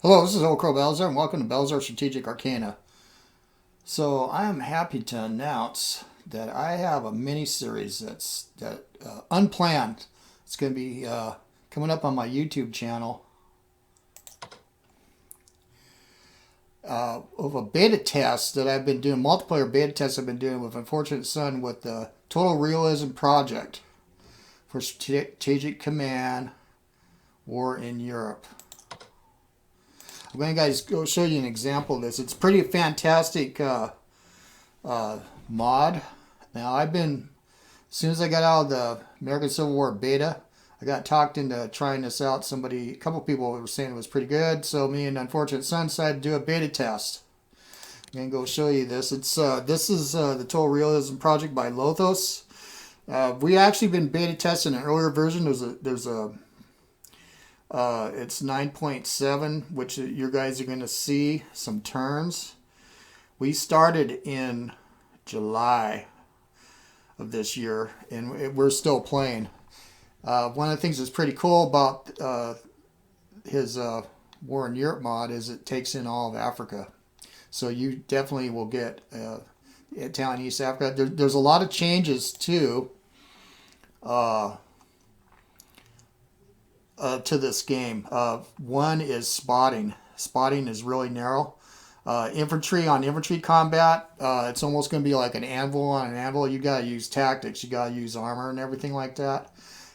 Hello, this is Old Crow Belzer, and welcome to Belzer Strategic Arcana. So I am happy to announce that I have a mini-series that's unplanned. It's going to be coming up on my YouTube channel of a beta test that I've been doing, multiplayer beta tests I've been doing with Unfortunate Son with the Total Realism Project for Strategic Command War in Europe. I'm going to go show you an example of this. It's pretty fantastic mod. Now as soon as I got out of the American Civil War beta, I got talked into trying this out. A couple people were saying it was pretty good, so me and Unfortunate Son decided to do a beta test. I'm going to go show you this. This is the Total Realism Project by Lothos. We actually been beta testing an earlier version. It's 9.7, which you guys are going to see some turns. We started in July of this year, and we're still playing. One of the things that's pretty cool about his War in Europe mod is it takes in all of Africa. So you definitely will get Italian East Africa. There's a lot of changes too. To this game. One is spotting. Spotting is really narrow. Infantry on infantry combat, it's almost going to be like an anvil on an anvil. You got to use tactics. You got to use armor and everything like that.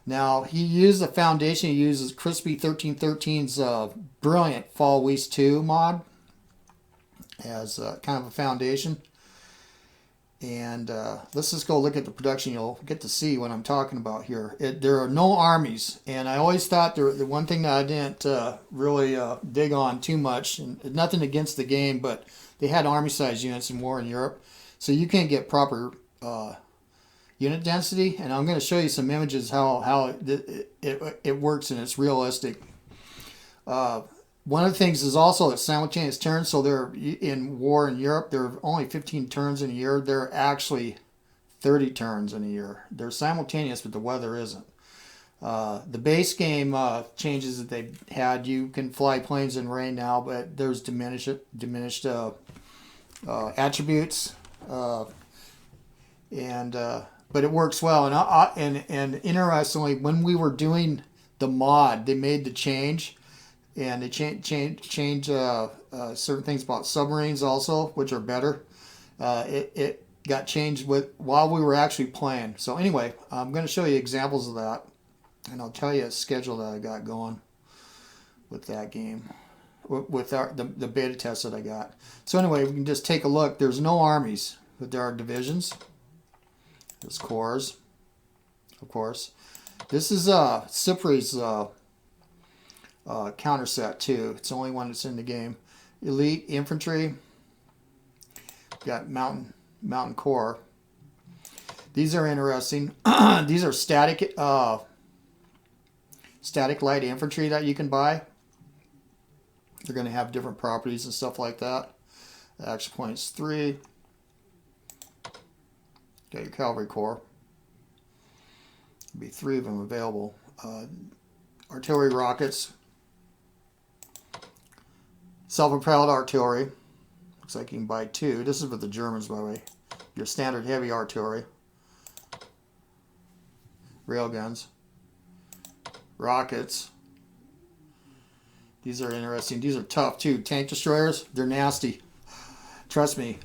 Now, he used the foundation. He uses Crispy 1313's brilliant Fall West 2 mod as kind of a foundation. And let's just go look at the production. You'll get to see what I'm talking about here. There are no armies, and I always thought the one thing that I didn't really dig on too much, and nothing against the game, but they had army-sized units in War in Europe, so you can't get proper unit density. And I'm going to show you some images how it works, and it's realistic. One of the things is also simultaneous turns. So they're in War in Europe. There are only 15 turns in a year. There are actually 30 turns in a year. They're simultaneous, but the weather isn't. The base game changes that they've had. You can fly planes in rain now, but there's diminished attributes, but it works well. And interestingly, when we were doing the mod, they made the change. And they change certain things about submarines also, which are better. It got changed while we were actually playing. So anyway, I'm going to show you examples of that, and I'll tell you a schedule that I got going with that game, with the beta test that I got. So anyway, we can just take a look. There's no armies, but there are divisions. There's corps, of course. This is Cypri's counter set too. It's the only one that's in the game. Elite infantry. Got mountain corps. These are interesting. These are static light infantry that you can buy. They're going to have different properties and stuff like that. The action points 3. Got your cavalry corps. There'll be 3 of them available. Artillery rockets. Self-propelled artillery. Looks like you can buy 2. This is with the Germans, by the way. Your standard heavy artillery. Railguns. Rockets. These are interesting. These are tough, too. Tank destroyers. They're nasty. Trust me.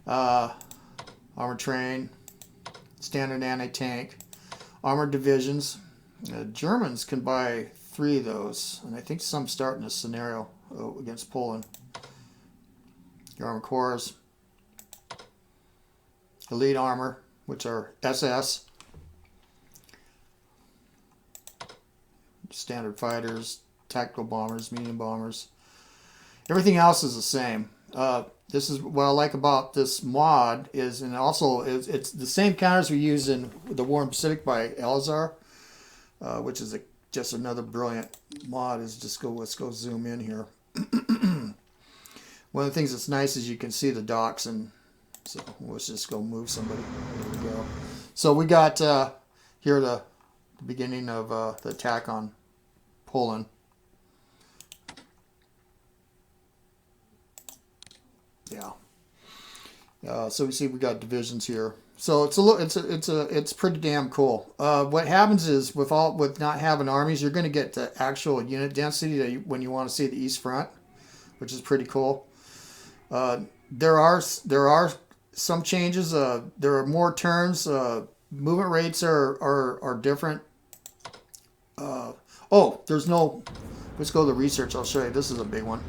Armored train. Standard anti-tank. Armored divisions. Germans can buy 3 of those. And I think some start in this scenario against Poland. Your armored corps, elite armor, which are SS, standard fighters, tactical bombers, medium bombers. Everything else is the same. This is what I like about this mod it's the same counters we use in the War in Pacific by Elazar, which is just another brilliant mod. Let's go zoom in here. One of the things that's nice is you can see the docks, and so let's just go move somebody. There we go. So we got here the beginning of the attack on Poland. Yeah. So we see we got divisions here. So it's pretty damn cool. What happens is with not having armies, you're going to get the actual unit density when you want to see the east front, which is pretty cool. There are some changes. There are more turns. Movement rates are different. There's no. Let's go to the research. I'll show you. This is a big one.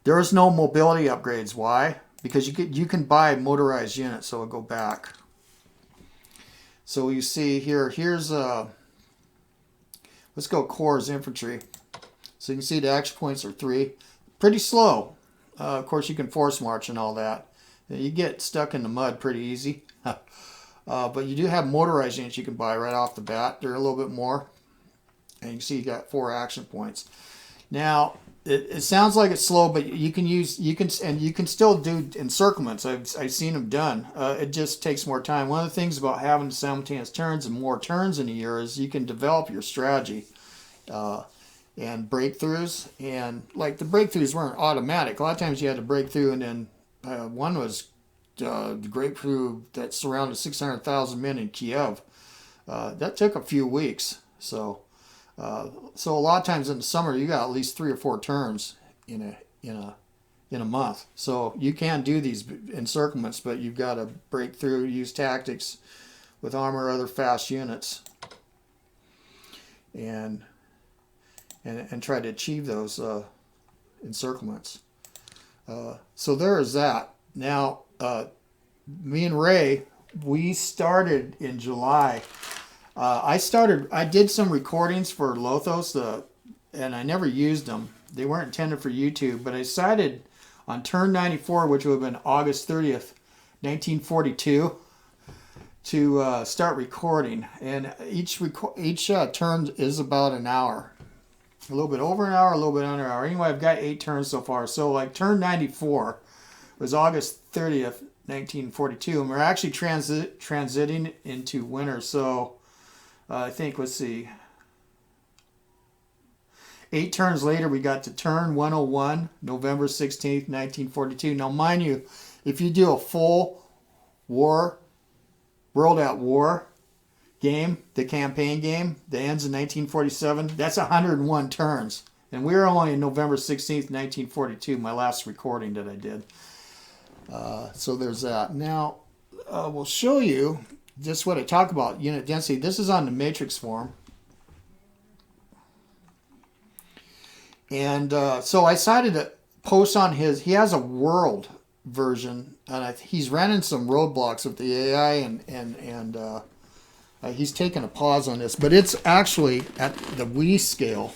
There is no mobility upgrades. Why? Because you can buy motorized units. So I'll go back. So you see here. Here's let's go corps infantry. So you can see the action points are 3. Pretty slow. Of course, you can force march and all that. You get stuck in the mud pretty easy. But you do have motorized units you can buy right off the bat. They're a little bit more. And you can see you got 4 action points. Now, it sounds like it's slow, but you can still do encirclements. I've seen them done. It just takes more time. One of the things about having simultaneous turns and more turns in a year is you can develop your strategy. And breakthroughs, and like the breakthroughs weren't automatic. A lot of times you had to break through, and then one was the breakthrough that surrounded 600,000 men in Kiev. That took a few weeks. So a lot of times in the summer you got at least 3 or 4 turns in a month. So you can do these encirclements, but you've got to break through, use tactics with armor or other fast units, and try to achieve those encirclements. So there is that. Now, me and Ray, we started in July. I did some recordings for Lothos, and I never used them. They weren't intended for YouTube, but I decided on turn 94, which would have been August 30th, 1942, to start recording. And each turn is about an hour. A little bit over an hour, a little bit under an hour. Anyway, I've got 8 turns so far. So like turn 94 was August 30th, 1942. And we're actually transiting into winter. So I think, let's see. 8 turns later, we got to turn 101, November 16th, 1942. Now, mind you, if you do a full World at War game, the campaign game that ends in 1947, that's 101 turns. And we were only on November 16th, 1942, my last recording that I did. So there's that. Now, we'll show you just what I talk about, unit density. This is on the matrix form. And so I decided to post on he has a world version, and he's running some roadblocks with the AI, and he's taking a pause on this, but it's actually at the Wii scale,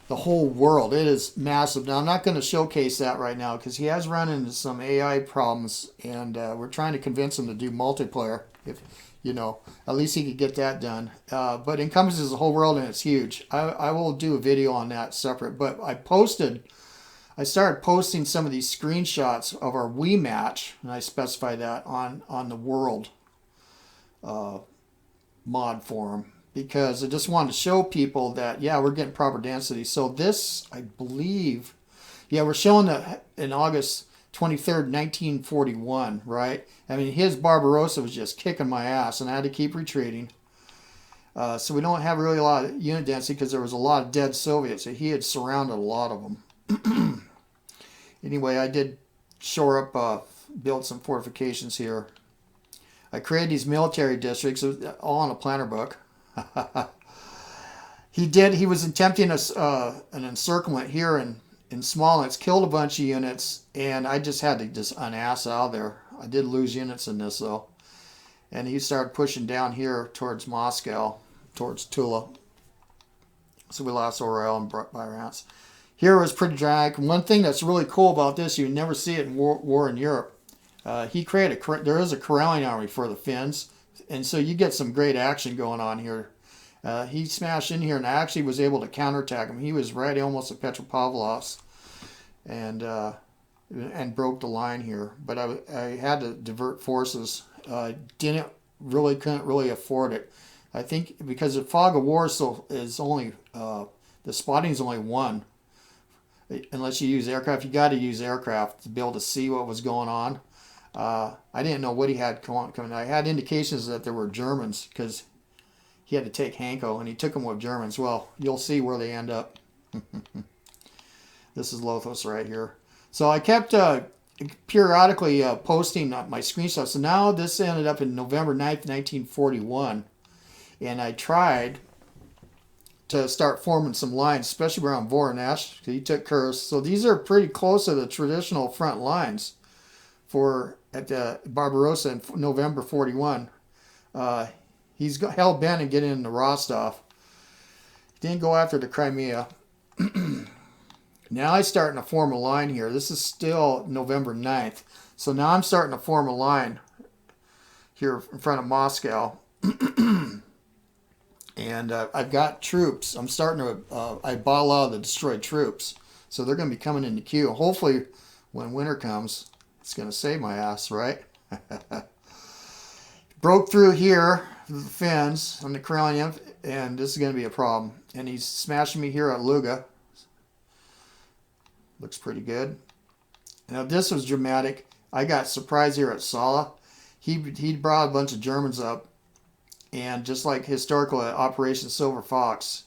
the whole world. It is massive. Now, I'm not going to showcase that right now because he has run into some AI problems, and we're trying to convince him to do multiplayer. If at least he could get that done. But it encompasses the whole world, and it's huge. I will do a video on that separate. But I started posting some of these screenshots of our Wii match, and I specify that on the world mod forum, because I just wanted to show people that, yeah, we're getting proper density. So this, I believe, yeah, we're showing that in August 23rd, 1941, right? I mean, his Barbarossa was just kicking my ass, and I had to keep retreating. So we don't have really a lot of unit density because there was a lot of dead Soviets. So he had surrounded a lot of them. Anyway, I did shore up, build some fortifications here. I created these military districts, all in a planner book. He was attempting an encirclement here in Smolens, it's killed a bunch of units, and I just had to unass out of there. I did lose units in this, though. And he started pushing down here towards Moscow, towards Tula. So we lost Orel and Bryansk. Here was pretty dramatic. One thing that's really cool about this, you never see it in war in Europe. He created there is a Karelian army for the Finns, and so you get some great action going on here. He smashed in here and actually was able to counterattack him. He was right almost at Petropavlovsk, and broke the line here. But I had to divert forces. Couldn't really afford it. I think because the fog of war is only the spotting is only 1. unless you use aircraft. You got to use aircraft to be able to see what was going on. I didn't know what he had coming. I had indications that there were Germans because he had to take Hanko, and he took them with Germans. Well, you'll see where they end up. This is Lothos right here. So I kept periodically posting my screenshots. So now this ended up in November 9th, 1941. And I tried to start forming some lines, especially around Voronezh. He took Kursk. So these are pretty close to the traditional front lines at Barbarossa in November 41. He's hell-bent on getting into Rostov. He didn't go after the Crimea. Now I'm starting to form a line here. This is still November 9th. So now I'm starting to form a line here in front of Moscow. And I've got troops. I'm starting to, I bought a lot of the destroyed troops. So they're going to be coming in the queue. Hopefully when winter comes, it's going to save my ass, right? Broke through here, the Finns on the Karelian, and this is going to be a problem. And he's smashing me here at Luga. Looks pretty good. Now this was dramatic. I got surprised here at Sala. He brought a bunch of Germans up, and just like historical Operation Silver Fox,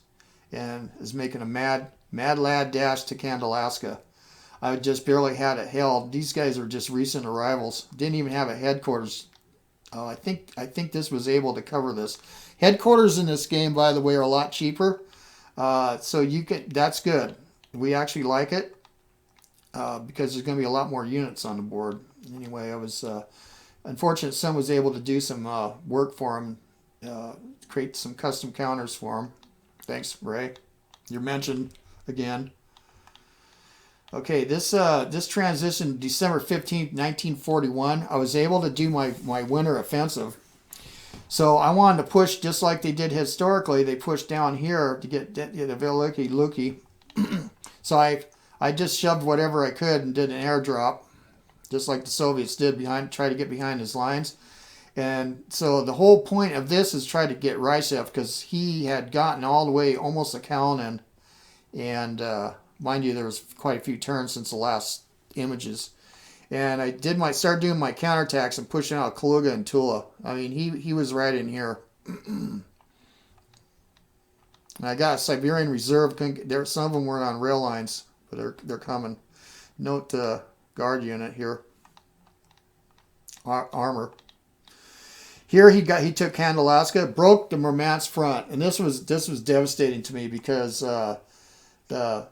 and is making a mad lad dash to Kandalaska. I just barely had it held. These guys are just recent arrivals. Didn't even have a headquarters. I think this was able to cover this. Headquarters in this game, by the way, are a lot cheaper. So you can. That's good. We actually like it because there's going to be a lot more units on the board. Anyway, I was unfortunate. Son was able to do some work for him, create some custom counters for him. Thanks, Ray. You're mentioned again. Okay, this transition, December 15th, 1941, I was able to do my winter offensive. So I wanted to push just like they did historically. They pushed down here to get the Veliki Luki. So I just shoved whatever I could and did an airdrop, just like the Soviets did, try to get behind his lines. And so the whole point of this is try to get Ryshev, because he had gotten all the way almost to Kalinin, and mind you, there was quite a few turns since the last images. And I started doing my counterattacks and pushing out Kaluga and Tula. I mean, he was right in here. And I got a Siberian Reserve. Some of them weren't on rail lines, but they're coming. Note the guard unit here. Armor. Here he took Kandalaska, broke the Murmansk front, and this was devastating to me because the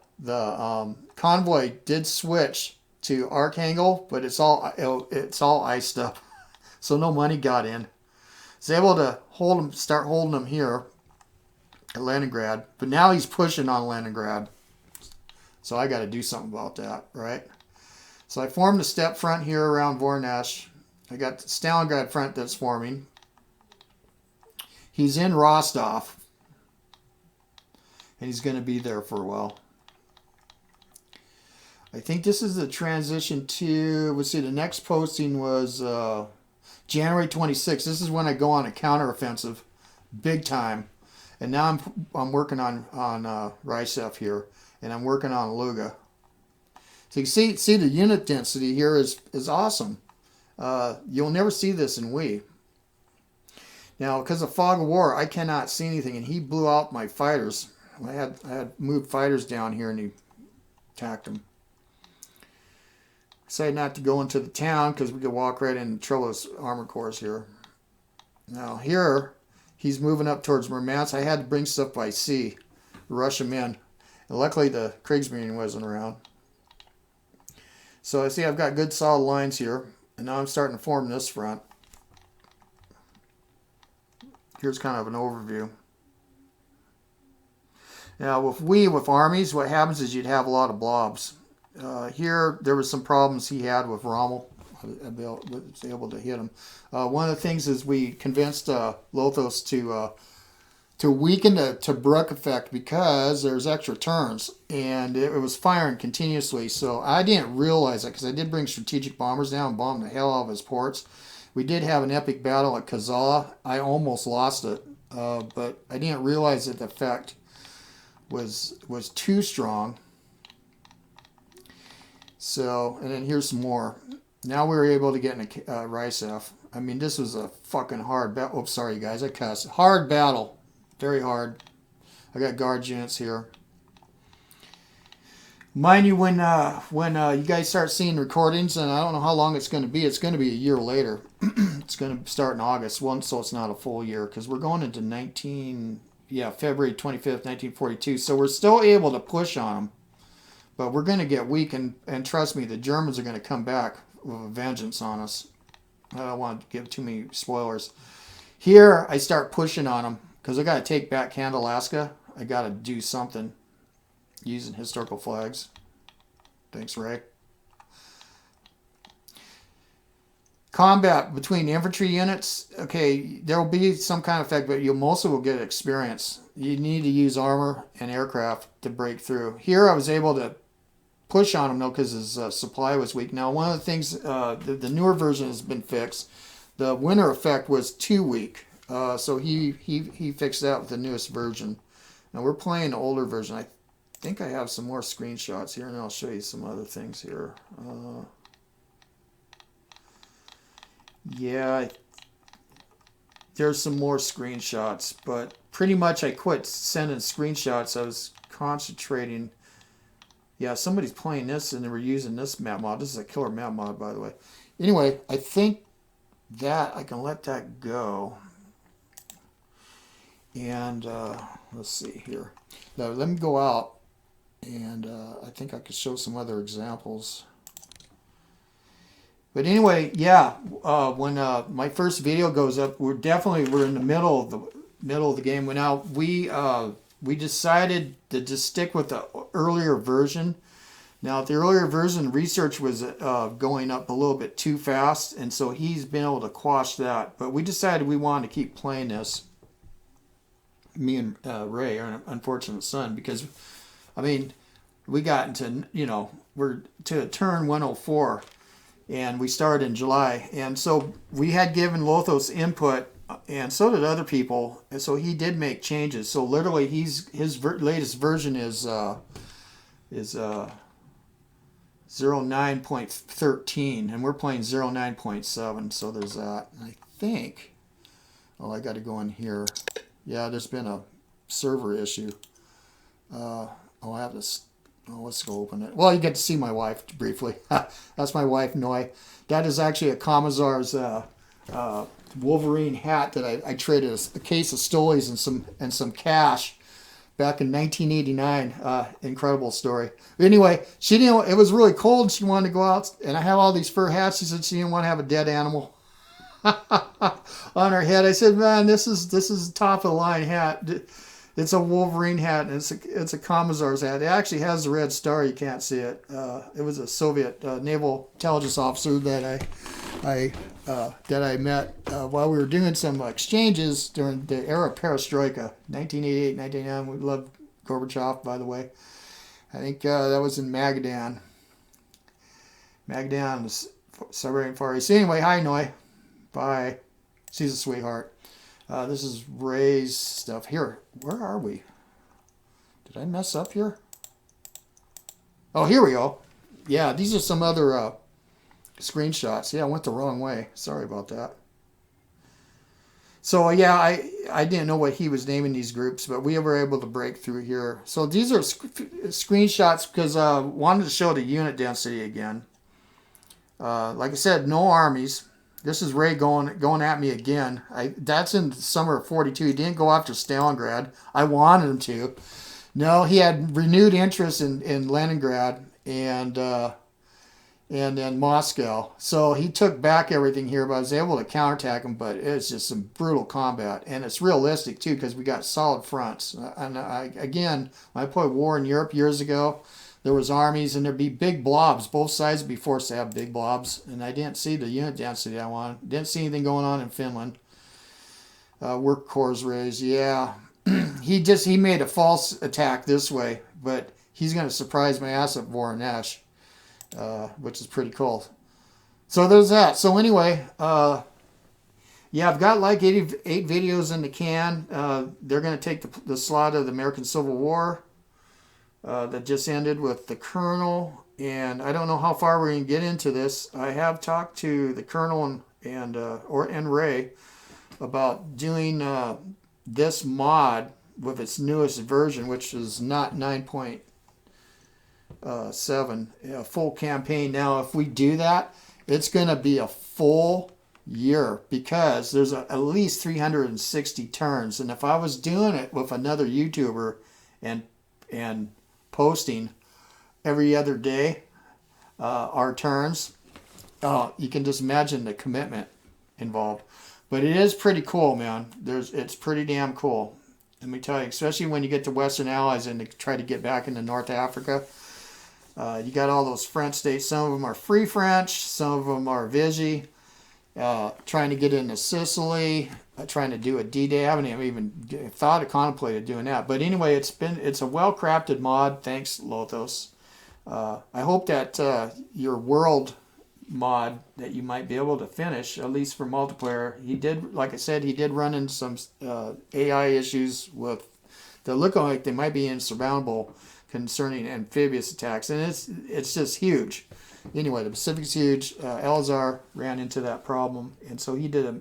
convoy did switch to Archangel, but it's all iced up, so no money got in. Was able to start holding him here at Leningrad, but now he's pushing on Leningrad, so I got to do something about that, right? So I formed a step front here around Voronezh. I got the Stalingrad front that's forming. He's in Rostov, and he's going to be there for a while. I think this is the transition to, let's see, the next posting was January 26th. This is when I go on a counteroffensive, big time. And now I'm working on Ryshev here, and I'm working on Luga. So you see the unit density here is awesome. You'll never see this in Wii. Now, because of Fog of War, I cannot see anything, and he blew out my fighters. I had moved fighters down here, and he attacked them. Decided not to go into the town because we could walk right into Trollo's armor corps here. Now here, he's moving up towards Murmansk. I had to bring stuff by sea, rush him in. And luckily the Kriegsmarine wasn't around. So I see I've got good solid lines here. And now I'm starting to form this front. Here's kind of an overview. Now with armies, what happens is you'd have a lot of blobs. Here, there was some problems he had with Rommel. I was able to hit him. One of the things is we convinced Lothos to weaken the Tobruk effect because there's extra turns, and it was firing continuously. So I didn't realize it because I did bring strategic bombers down and bombed the hell out of his ports. We did have an epic battle at Kazala. I almost lost it, but I didn't realize that the effect was too strong. So, and then here's some more. Now we were able to get in a RISF. I mean, this was a fucking hard battle. Oh, sorry, guys, I cussed. Hard battle. Very hard. I got guard units here. Mind you, when you guys start seeing recordings, and I don't know how long it's going to be. It's going to be a year later. It's going to start in August, so it's not a full year, because we're going into February 25th, 1942. So we're still able to push on them. But we're going to get weak, and trust me, the Germans are going to come back with a vengeance on us. I don't want to give too many spoilers. Here, I start pushing on them, because I got to take back Canada, Alaska. I got to do something using historical flags. Thanks, Ray. Combat between infantry units. Okay, there will be some kind of effect, but you mostly will get experience. You need to use armor and aircraft to break through. Here, I was able to push on him though because his supply was weak. Now, one of the things, the newer version has been fixed. The winter effect was too weak, so he fixed that with the newest version. Now we're playing the older version. I think I have some more screenshots here, and I'll show you some other things here. Yeah, there's some more screenshots, but pretty much I quit sending screenshots. I was concentrating. Yeah, somebody's playing this and they were using this map mod. This is a killer map mod, by the way. Anyway, I think that I can let that go. And let's see here. Now, let me go out, and I think I could show some other examples. But anyway, yeah, when my first video goes up, we're in the middle of the game. Now we decided to just stick with the earlier version. Now, the earlier version, research was going up a little bit too fast, and so he's been able to quash that. But we decided we wanted to keep playing this, me and Ray, our unfortunate son, because, I mean, we got into, we're to turn 104, and we started in July. And so we had given Lothos input, and so did other people, and so he did make changes. So literally, his latest version is 09.13, and we're playing 09.7. So there's that. And I think, I got to go in here. Yeah, there's been a server issue. I have this. Let's go open it. Well, you get to see my wife briefly. That's my wife, Noi. That is actually a Commissar's Wolverine hat that I traded a case of Stolies and some cash back in 1989. Incredible story. But anyway, she didn't. It was really cold. She wanted to go out, and I have all these fur hats. She said she didn't want to have a dead animal on her head. I said, man, this is top of the line hat. It's a Wolverine hat, and it's a Commissar's hat. It actually has the red star. You can't see it. It was a Soviet naval intelligence officer that I met while we were doing some exchanges during the era of Perestroika, 1988, 1989. We loved Gorbachev, by the way. I think that was in Magadan. Magadan is Siberian Far East. Anyway, hi, Noi. Bye. She's a sweetheart. This is Ray's stuff. Here, where are we? Did I mess up here? Oh, here we go. Yeah, these are some other screenshots. Yeah, I went the wrong way. Sorry about that. So, yeah, I didn't know what he was naming these groups, but we were able to break through here. So these are screenshots because I wanted to show the unit density again. Like I said, no armies. This is Ray going at me again. That's in the summer of 42. He didn't go after Stalingrad. I wanted him to. No, he had renewed interest in Leningrad and then Moscow. So he took back everything here, but I was able to counterattack him. But it's just some brutal combat. And it's realistic, too, because we got solid fronts. And again, when I played war in Europe years ago, there was armies, and there'd be big blobs. Both sides would be forced to have big blobs. And I didn't see the unit density I wanted. Didn't see anything going on in Finland. Work cores raised, yeah. He made a false attack this way, but he's going to surprise my ass at Voronezh, which is pretty cool. So there's that. So anyway, yeah, I've got like 8 videos in the can. They're going to take the slot of the American Civil War. That just ended with the Colonel and I don't know how far we're going to get into this. I have talked to the Colonel and Ray about doing this mod with its newest version, which is not 9.7, a full campaign. Now, if we do that, it's going to be a full year because there's at least 360 turns. And if I was doing it with another YouTuber and posting every other day our turns, you can just imagine the commitment involved. But it is pretty cool, man. It's pretty damn cool. Let me tell you, especially when you get to Western Allies and they try to get back into North Africa. You got all those French states. Some of them are Free French. Some of them are Vichy. Trying to get into Sicily. Trying to do a D-Day. I haven't even thought of contemplated doing that. But anyway, it's a well-crafted mod. Thanks, Lothos. I hope that your world mod that you might be able to finish, at least for multiplayer. He did, like I said, he did run into some AI issues with that look like they might be insurmountable concerning amphibious attacks, and it's just huge. Anyway, the Pacific's huge. Elazar ran into that problem, and so he did a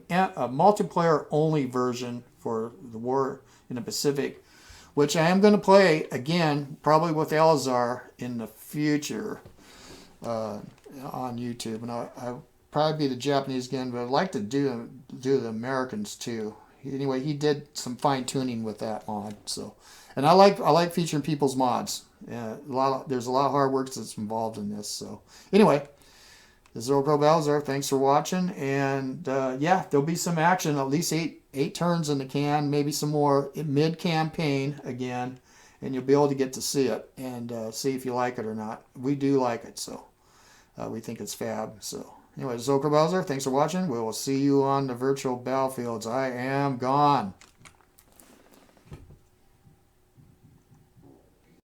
multiplayer only version for the war in the Pacific, which I am going to play again, probably with Elazar in the future on YouTube, and I'll probably be the Japanese again, but I'd like to do the Americans too. Anyway, he did some fine tuning with that mod, so. And I like featuring people's mods. There's a lot of hard work that's involved in this. So anyway, this is Oko Balzar. Thanks for watching. And yeah, there'll be some action. At least eight turns in the can. Maybe some more mid-campaign again. And you'll be able to get to see it and see if you like it or not. We do like it, so we think it's fab. So anyway, this is Oko Balzar. Thanks for watching. We will see you on the virtual battlefields. I am gone.